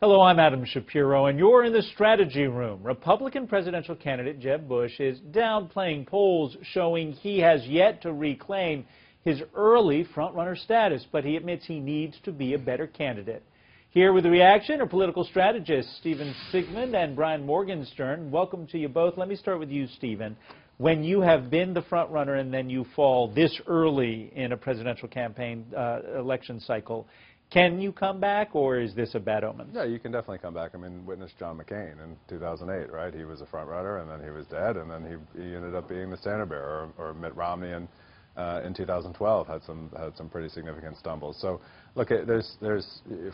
Hello, I'm Adam Shapiro, and you're in the strategy room. Republican presidential candidate Jeb Bush is downplaying polls showing he has yet to reclaim his early frontrunner status, but he admits he needs to be a better candidate. Here with the reaction are political strategists Stephen Sigmund and Brian Morgenstern. Welcome to you both. Let me start with you, Stephen. When you have been the frontrunner and then you fall this early in a presidential campaign election cycle, can you come back, or is this a bad omen? Yeah, you can definitely come back. I mean, witness John McCain in 2008, right? He was a front runner, and then he was dead, and then he ended up being the standard bearer. Or Mitt Romney in 2012 had some pretty significant stumbles. So, look, there's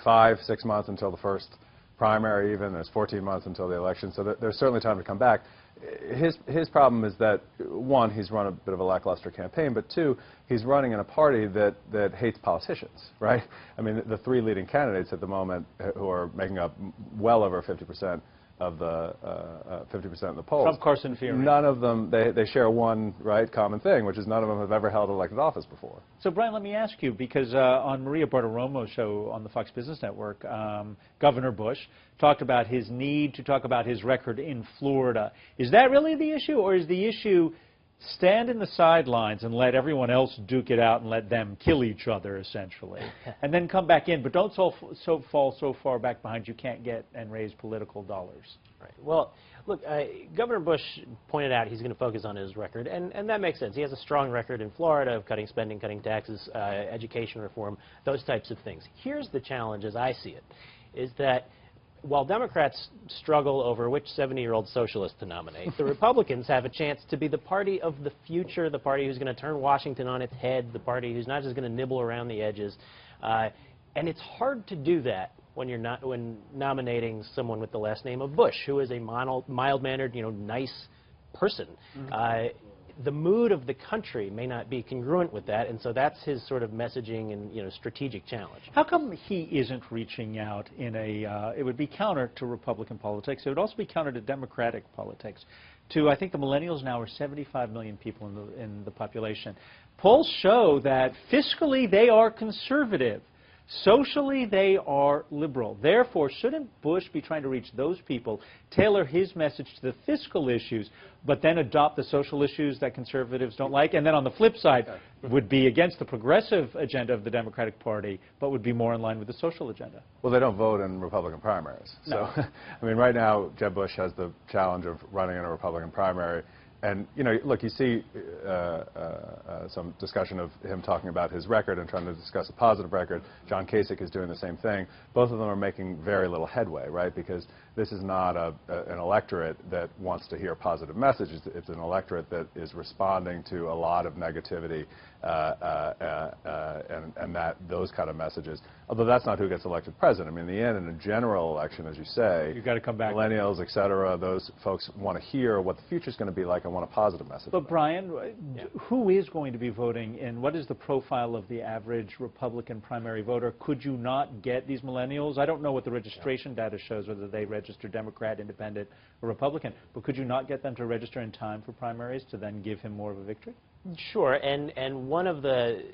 5-6 months until the first primary. Even there's 14 months until the election. So there's certainly time to come back. His problem is that, one, he's run a bit of a lackluster campaign, but two, he's running in a party that hates politicians, right? I mean, the three leading candidates at the moment who are making up well over 50% of the 50% of the polls. Trump, Carson, Fiorina. None of them, they share one common thing, which is none of them have ever held elected office before. So, Brian, let me ask you, because on Maria Bartiromo's show on the Fox Business Network, Governor Bush talked about his need to talk about his record in Florida. Is that really the issue, or is the issue stand in the sidelines and let everyone else duke it out and let them kill each other, essentially, and then come back in, but don't fall so far back behind you can't get and raise political dollars? Right. Well, look, Governor Bush pointed out he's going to focus on his record, and that makes sense. He has a strong record in Florida of cutting spending, cutting taxes, education reform, those types of things. Here's the challenge, as I see it, is that while Democrats struggle over which 70-year-old socialist to nominate, the Republicans have a chance to be the party of the future, the party who's going to turn Washington on its head, the party who's not just going to nibble around the edges. And it's hard to do that when nominating someone with the last name of Bush, who is a mild-mannered, nice person. Mm-hmm. The mood of the country may not be congruent with that, and so that's his sort of messaging and strategic challenge. How come he isn't reaching out in a? It would be counter to Republican politics. It would also be counter to Democratic politics. I think the millennials now are 75 million people in the population. Polls show that fiscally they are conservative. Socially, they are liberal. Therefore, shouldn't Bush be trying to reach those people, tailor his message to the fiscal issues, but then adopt the social issues that conservatives don't like? And then on the flip side, would be against the progressive agenda of the Democratic Party, but would be more in line with the social agenda? Well, they don't vote in Republican primaries. No. So, I mean, right now, Jeb Bush has the challenge of running in a Republican primary. And, look, you see some discussion of him talking about his record and trying to discuss a positive record. John Kasich is doing the same thing. Both of them are making very little headway, right? Because this is not an electorate that wants to hear positive messages. It's an electorate that is responding to a lot of negativity and those kind of messages. Although that's not who gets elected president. I mean, in the end, in a general election, as you say, you've got to come back. Millennials, et cetera, those folks want to hear what the future is going to be like and want a positive message. But Brian, who is going to be voting, and what is the profile of the average Republican primary voter? Could you not get these millennials? I don't know what the registration data shows, whether they register Democrat, Independent, or Republican, but could you not get them to register in time for primaries to then give him more of a victory? Sure, and one of the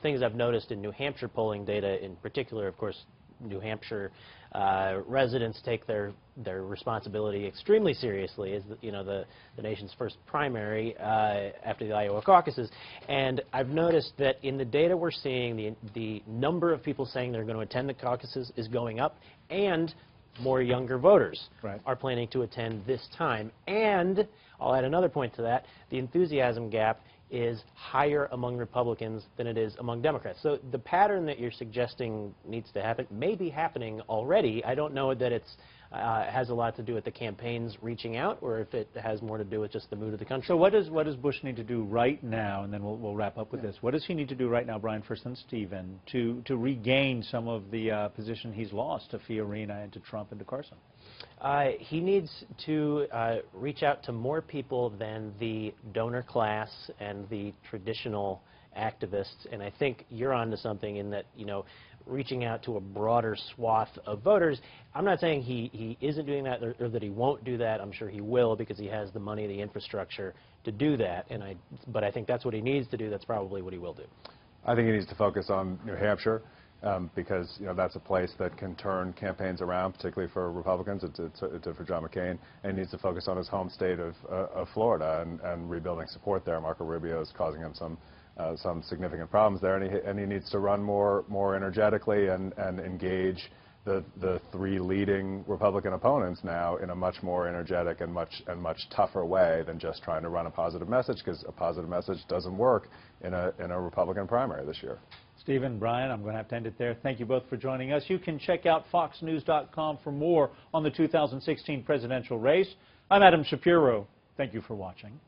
things I've noticed in New Hampshire polling data in particular, of course, New Hampshire residents take their responsibility extremely seriously, is the nation's first primary after the Iowa caucuses. And I've noticed that in the data we're seeing, the number of people saying they're going to attend the caucuses is going up, and more younger voters are planning to attend this time. And I'll add another point to that. The enthusiasm gap is higher among Republicans than it is among Democrats. So the pattern that you're suggesting needs to happen may be happening already. I don't know that it's has a lot to do with the campaigns reaching out, or if it has more to do with just the mood of the country. So what does Bush need to do right now, and then we'll wrap up with this. What does he need to do right now, Brian, first and Stephen, to regain some of the position he's lost to Fiorina and to Trump and to Carson? He needs to reach out to more people than the donor class and the traditional activists, and I think you're onto something in that, reaching out to a broader swath of voters. I'm not saying he isn't doing that or that he won't do that. I'm sure he will, because he has the money, the infrastructure to do that, but I think that's what he needs to do. That's probably what he will do. I think he needs to focus on New Hampshire. because that's a place that can turn campaigns around, particularly for Republicans. It did for John McCain, and he needs to focus on his home state of Florida and rebuilding support there. Marco Rubio is causing him some significant problems there, and he needs to run more energetically and engage the three leading Republican opponents now in a much more energetic and much tougher way than just trying to run a positive message, because a positive message doesn't work in a Republican primary this year. Stephen, Brian, I'm going to have to end it there. Thank you both for joining us. You can check out foxnews.com for more on the 2016 presidential race. I'm Adam Shapiro. Thank you for watching.